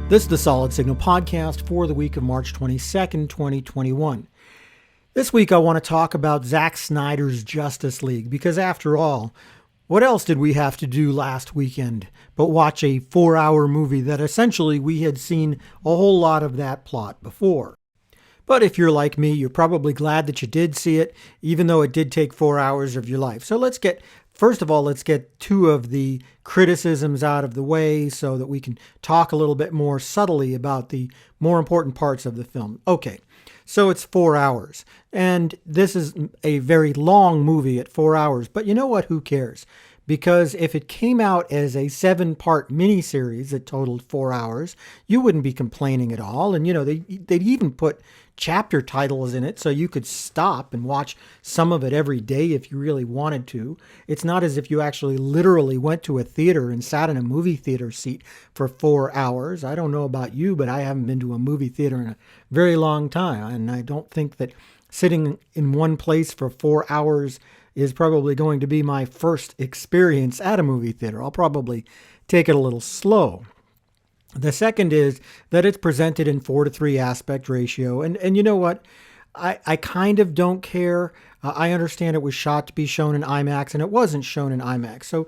This is the Solid Signal podcast for the week of March 22nd, 2021. This week I want to talk about Zack Snyder's Justice League because after all, what else did we have to do last weekend but watch a 4-hour movie that essentially we had seen a whole lot of that plot before? But if you're like me, you're probably glad that you did see it, even though it did take 4 hours of your life. So first of all, let's get two of the criticisms out of the way so that we can talk a little bit more subtly about the more important parts of the film. Okay, so it's 4 hours, and this is a very long movie at 4 hours, but you know what? Who cares? Because if it came out as a 7-part miniseries that totaled 4 hours, you wouldn't be complaining at all. And, they'd even put chapter titles in it so you could stop and watch some of it every day if you really wanted to. It's not as if you actually literally went to a theater and sat in a movie theater seat for 4 hours. I don't know about you, but I haven't been to a movie theater in a very long time. And I don't think that sitting in one place for 4 hours is probably going to be my first experience at a movie theater. I'll probably take it a little slow. The second is that it's presented in 4:3 aspect ratio. And you know what? I kind of don't care. I understand it was shot to be shown in IMAX, and it wasn't shown in IMAX. So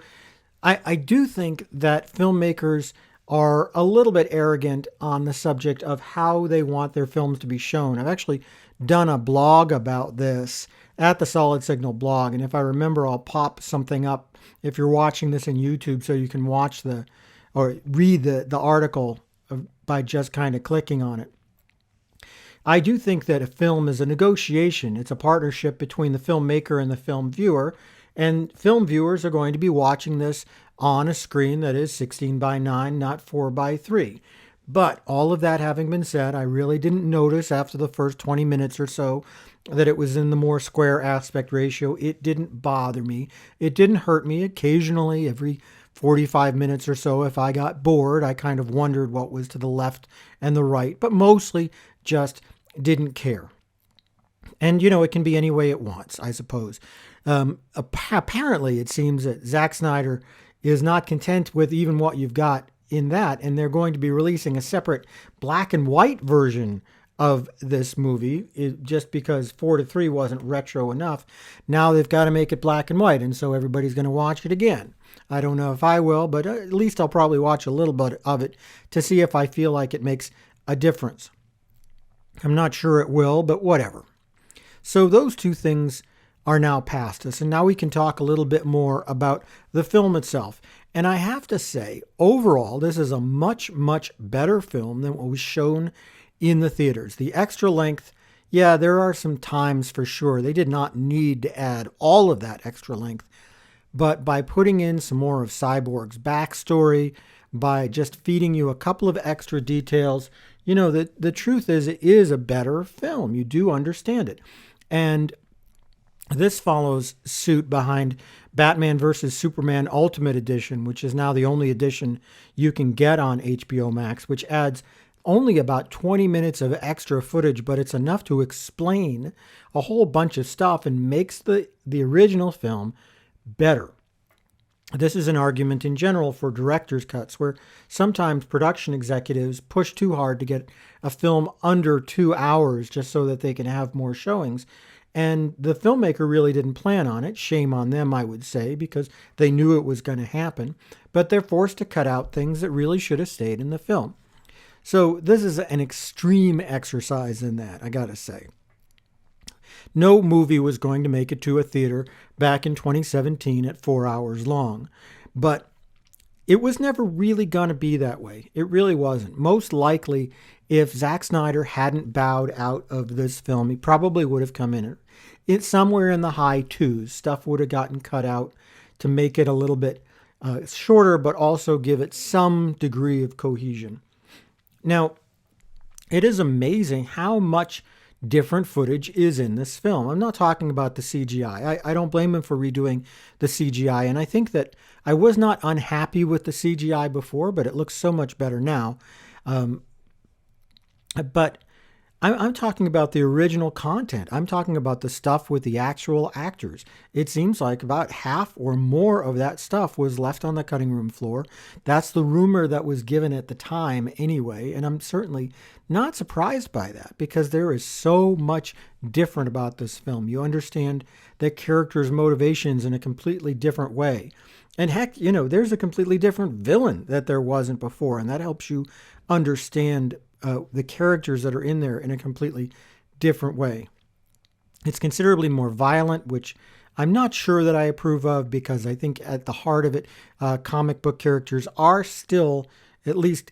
I do think that filmmakers are a little bit arrogant on the subject of how they want their films to be shown. I've actually done a blog about this at the Solid Signal blog. And if I remember, I'll pop something up if you're watching this in YouTube so you can watch or read the article by just kind of clicking on it. I do think that a film is a negotiation. It's a partnership between the filmmaker and the film viewer. And film viewers are going to be watching this on a screen that is 16:9, not 4:3. But all of that having been said, I really didn't notice after the first 20 minutes or so that it was in the more square aspect ratio. It didn't bother me. It didn't hurt me. Occasionally, every 45 minutes or so, if I got bored, I kind of wondered what was to the left and the right, but mostly just didn't care. And, it can be any way it wants, I suppose. Apparently, it seems that Zack Snyder is not content with even what you've got in that, and they're going to be releasing a separate black and white version of this movie, just because 4:3 wasn't retro enough. Now they've got to make it black and white, and so everybody's going to watch it again. I don't know if I will, but at least I'll probably watch a little bit of it to see if I feel like it makes a difference. I'm not sure it will, but whatever. So those two things are now past us, and now we can talk a little bit more about the film itself. And I have to say, overall, this is a much, much better film than what was shown in the theaters. The extra length, yeah, there are some times for sure. They did not need to add all of that extra length. But by putting in some more of Cyborg's backstory, by just feeding you a couple of extra details, the truth is it is a better film. You do understand it. And this follows suit behind Batman vs. Superman Ultimate Edition, which is now the only edition you can get on HBO Max, which adds only about 20 minutes of extra footage, but it's enough to explain a whole bunch of stuff and makes the original film better. This is an argument in general for director's cuts, where sometimes production executives push too hard to get a film under 2 hours just so that they can have more showings. And the filmmaker really didn't plan on it. Shame on them, I would say, because they knew it was going to happen. But they're forced to cut out things that really should have stayed in the film. So this is an extreme exercise in that, I gotta say. No movie was going to make it to a theater back in 2017 at 4 hours long. But it was never really going to be that way. It really wasn't. Most likely, if Zack Snyder hadn't bowed out of this film, he probably would have come in it somewhere in the high twos. Stuff would have gotten cut out to make it a little bit shorter, but also give it some degree of cohesion. Now, it is amazing how much different footage is in this film. I'm not talking about the CGI. I don't blame him for redoing the CGI, and I think that I was not unhappy with the CGI before, but it looks so much better now. But I'm talking about the original content. I'm talking about the stuff with the actual actors. It seems like about half or more of that stuff was left on the cutting room floor. That's the rumor that was given at the time anyway, and I'm certainly not surprised by that because there is so much different about this film. You understand the characters' motivations in a completely different way. And heck, there's a completely different villain that there wasn't before, and that helps you understand the characters that are in there in a completely different way. It's considerably more violent, which I'm not sure that I approve of because I think at the heart of it, comic book characters are still at least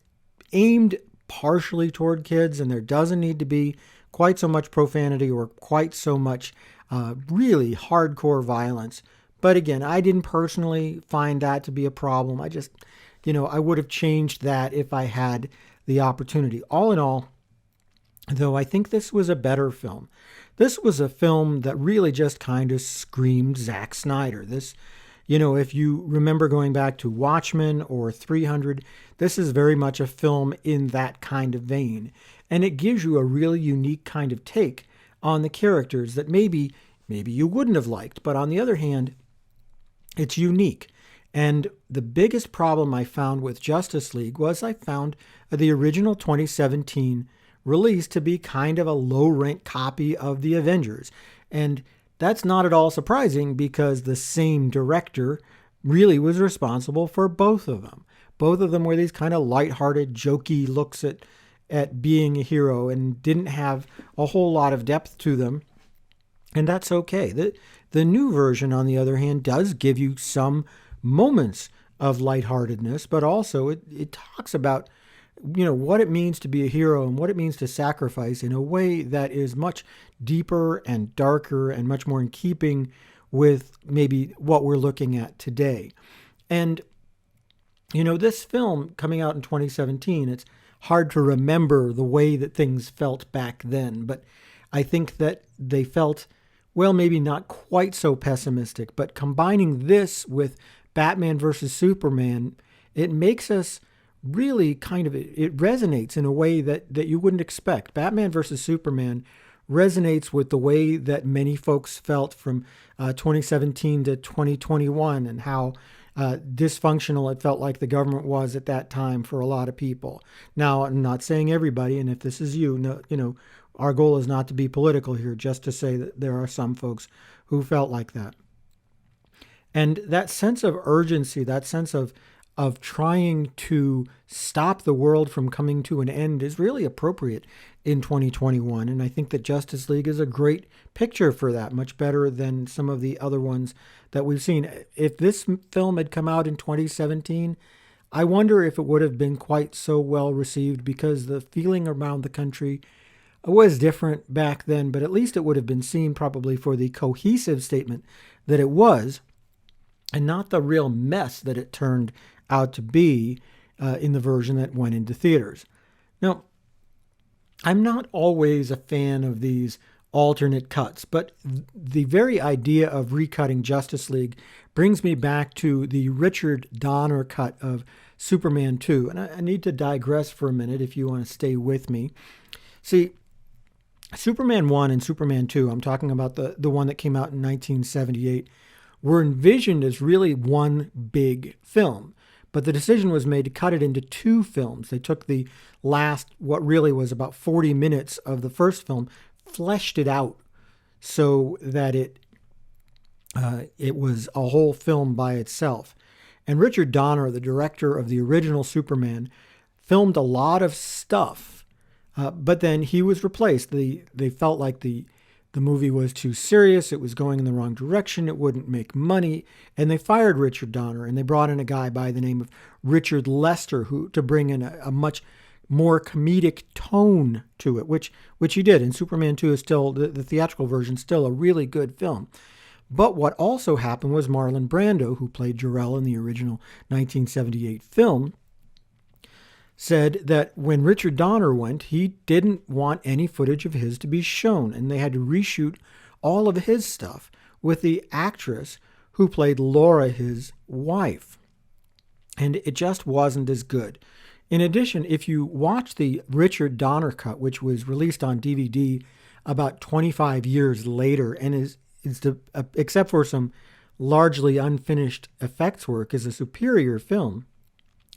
aimed partially toward kids, and there doesn't need to be quite so much profanity or quite so much really hardcore violence. But again, I didn't personally find that to be a problem. I just, I would have changed that if I had the opportunity. All in all, though, I think this was a better film. This was a film that really just kind of screamed Zack Snyder. This, if you remember going back to Watchmen or 300, this is very much a film in that kind of vein. And it gives you a really unique kind of take on the characters that maybe you wouldn't have liked. But on the other hand, it's unique. And the biggest problem I found with Justice League was I found the original 2017 release to be kind of a low-rent copy of the Avengers. And that's not at all surprising because the same director really was responsible for both of them. Both of them were these kind of lighthearted, jokey looks at being a hero and didn't have a whole lot of depth to them. And that's okay. The new version, on the other hand, does give you some moments of lightheartedness, but also it talks about what it means to be a hero and what it means to sacrifice in a way that is much deeper and darker and much more in keeping with maybe what we're looking at today. And this film coming out in 2017, it's hard to remember the way that things felt back then, but I think that they felt, well, maybe not quite so pessimistic, but combining this with Batman versus Superman, it makes us really it resonates in a way that you wouldn't expect. Batman versus Superman resonates with the way that many folks felt from 2017 to 2021 and how dysfunctional it felt like the government was at that time for a lot of people. Now, I'm not saying everybody, and if this is our goal is not to be political here, just to say that there are some folks who felt like that. And that sense of urgency, that sense of trying to stop the world from coming to an end is really appropriate in 2021. And I think that Justice League is a great picture for that, much better than some of the other ones that we've seen. If this film had come out in 2017, I wonder if it would have been quite so well received because the feeling around the country was different back then, but at least it would have been seen probably for the cohesive statement that it was and not the real mess that it turned out to be in the version that went into theaters. Now, I'm not always a fan of these alternate cuts, but the very idea of recutting Justice League brings me back to the Richard Donner cut of Superman 2. And I need to digress for a minute if you want to stay with me. See, Superman 1 and Superman 2, I'm talking about the one that came out in 1978, were envisioned as really one big film. But the decision was made to cut it into two films. They took the last, what really was about 40 minutes of the first film, fleshed it out so that it was a whole film by itself. And Richard Donner, the director of the original Superman, filmed a lot of stuff, but then he was replaced. They felt like the movie was too serious. It was going in the wrong direction. It wouldn't make money. And they fired Richard Donner and they brought in a guy by the name of Richard Lester to bring in a much more comedic tone to it, which he did. And Superman 2 is still, the theatrical version, still a really good film. But what also happened was Marlon Brando, who played Jor-El in the original 1978 film, said that when Richard Donner went, he didn't want any footage of his to be shown, and they had to reshoot all of his stuff with the actress who played Laura, his wife. And it just wasn't as good. In addition, if you watch the Richard Donner cut, which was released on DVD about 25 years later and except for some largely unfinished effects work, is a superior film,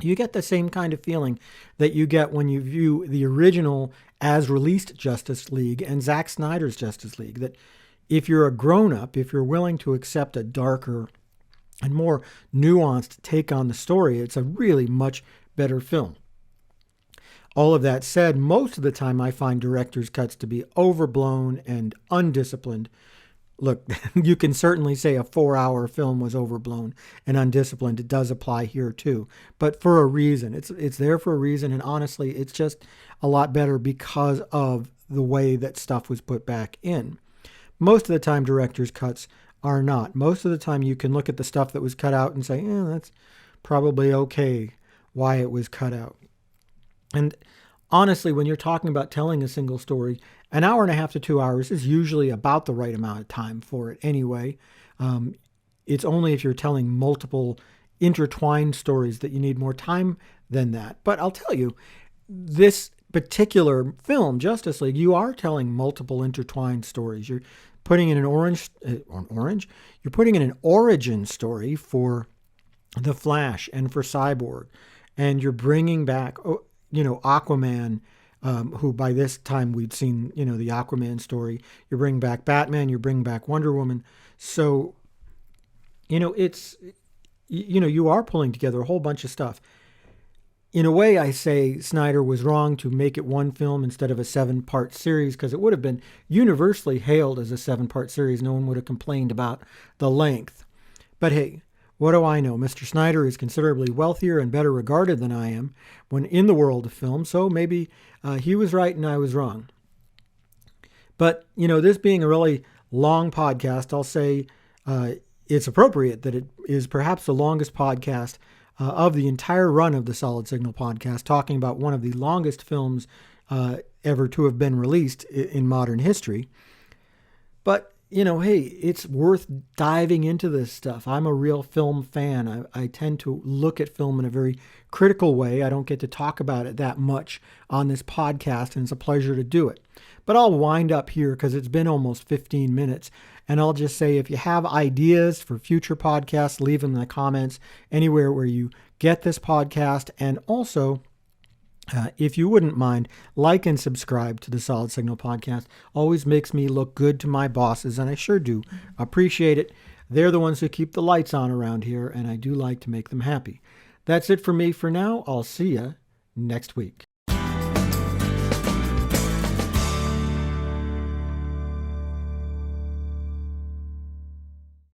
you get the same kind of feeling that you get when you view the original as released Justice League and Zack Snyder's Justice League. That if you're a grown-up, if you're willing to accept a darker and more nuanced take on the story, it's a really much better film. All of that said, most of the time I find director's cuts to be overblown and undisciplined. Look, you can certainly say a 4-hour film was overblown and undisciplined. It does apply here too, but for a reason. It's there for a reason, and honestly, it's just a lot better because of the way that stuff was put back in. Most of the time, director's cuts are not. Most of the time, you can look at the stuff that was cut out and say, that's probably okay why it was cut out. And honestly, when you're talking about telling a single story, an hour and a half to 2 hours is usually about the right amount of time for it anyway. It's only if you're telling multiple intertwined stories that you need more time than that. But I'll tell you, this particular film, Justice League, you are telling multiple intertwined stories. You're putting in you're putting in an origin story for the Flash and for Cyborg, and you're bringing back, Aquaman, who by this time we'd seen, the Aquaman story. You're bringing back Batman, you're bringing back Wonder Woman. So, it's, you are pulling together a whole bunch of stuff. In a way, I say Snyder was wrong to make it one film instead of a 7-part series, because it would have been universally hailed as a 7-part series. No one would have complained about the length. But hey, what do I know? Mr. Snyder is considerably wealthier and better regarded than I am when in the world of film, so maybe he was right and I was wrong. But, this being a really long podcast, I'll say it's appropriate that it is perhaps the longest podcast of the entire run of the Solid Signal podcast, talking about one of the longest films ever to have been released in modern history. But, hey, it's worth diving into this stuff. I'm a real film fan. I tend to look at film in a very critical way. I don't get to talk about it that much on this podcast, and it's a pleasure to do it. But I'll wind up here because it's been almost 15 minutes. And I'll just say, if you have ideas for future podcasts, leave them in the comments anywhere where you get this podcast. And also, if you wouldn't mind, like and subscribe to the Solid Signal podcast. Always makes me look good to my bosses, and I sure do appreciate it. They're the ones who keep the lights on around here, and I do like to make them happy. That's it for me for now. I'll see you next week.